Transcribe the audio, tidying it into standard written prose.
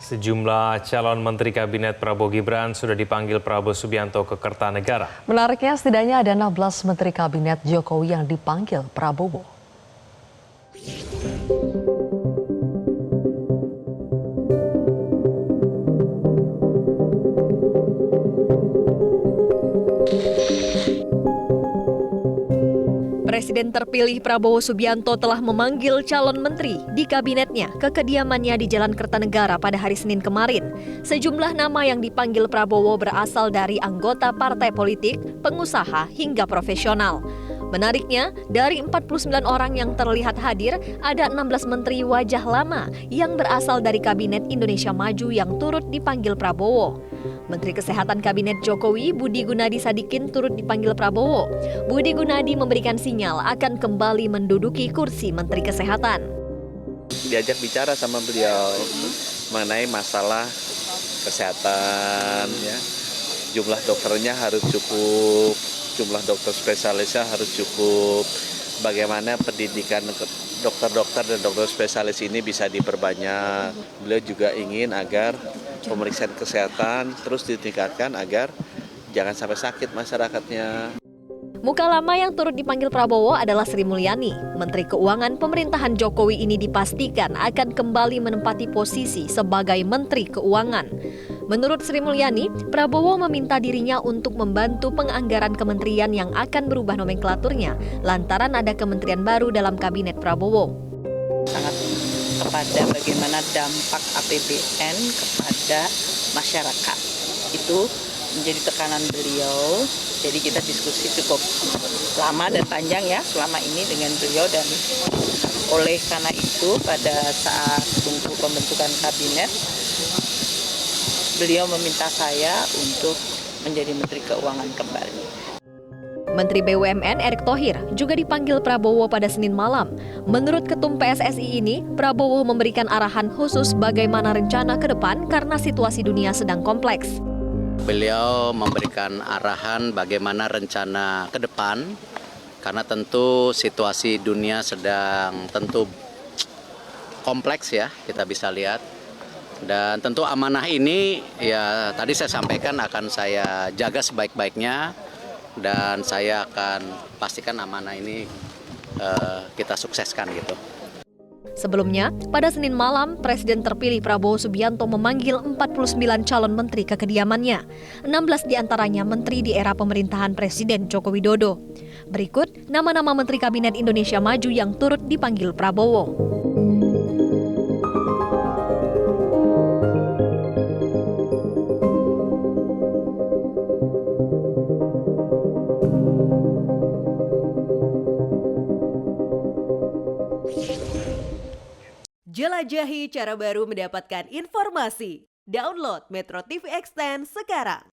Sejumlah calon Menteri Kabinet Prabowo Gibran sudah dipanggil Prabowo Subianto ke Kertanegara. Menariknya, setidaknya ada 16 Menteri Kabinet Jokowi yang dipanggil Prabowo. Presiden terpilih Prabowo Subianto telah memanggil calon menteri di kabinetnya ke kediamannya di Jalan Kertanegara pada hari Senin kemarin. Sejumlah nama yang dipanggil Prabowo berasal dari anggota partai politik, pengusaha, hingga profesional. Menariknya, dari 49 orang yang terlihat hadir, ada 16 menteri wajah lama yang berasal dari Kabinet Indonesia Maju yang turut dipanggil Prabowo. Menteri Kesehatan Kabinet Jokowi, Budi Gunadi Sadikin, turut dipanggil Prabowo. Budi Gunadi memberikan sinyal akan kembali menduduki kursi Menteri Kesehatan. Diajak bicara sama beliau mengenai masalah kesehatan, ya. Jumlah dokternya harus cukup, jumlah dokter spesialisnya harus cukup. Bagaimana pendidikan dokter-dokter dan dokter spesialis ini bisa diperbanyak. Beliau juga ingin agar pemeriksaan kesehatan terus ditingkatkan agar jangan sampai sakit masyarakatnya. Muka lama yang turut dipanggil Prabowo adalah Sri Mulyani. Menteri Keuangan pemerintahan Jokowi ini dipastikan akan kembali menempati posisi sebagai Menteri Keuangan. Menurut Sri Mulyani, Prabowo meminta dirinya untuk membantu penganggaran kementerian yang akan berubah nomenklaturnya lantaran ada kementerian baru dalam kabinet Prabowo. Sangat kepada bagaimana dampak APBN kepada masyarakat. Itu menjadi tekanan beliau. Jadi kita diskusi cukup lama dan panjang ya selama ini dengan beliau, dan oleh karena itu pada saat tunggu pembentukan kabinet beliau meminta saya untuk menjadi Menteri Keuangan kembali. Menteri BUMN Erick Thohir juga dipanggil Prabowo pada Senin malam. Menurut Ketum PSSI ini, Prabowo memberikan arahan khusus bagaimana rencana ke depan karena situasi dunia sedang kompleks. Beliau memberikan arahan bagaimana rencana ke depan karena tentu situasi dunia sedang tentu kompleks ya, kita bisa lihat. Dan tentu amanah ini ya tadi saya sampaikan akan saya jaga sebaik-baiknya, dan saya akan pastikan amanah ini kita sukseskan gitu. Sebelumnya, pada Senin malam, Presiden terpilih Prabowo Subianto memanggil 49 calon menteri ke kediamannya. 16 diantaranya menteri di era pemerintahan Presiden Joko Widodo. Berikut nama-nama Menteri Kabinet Indonesia Maju yang turut dipanggil Prabowo. Jelajahi cara baru mendapatkan informasi. Download Metro TV Extend sekarang.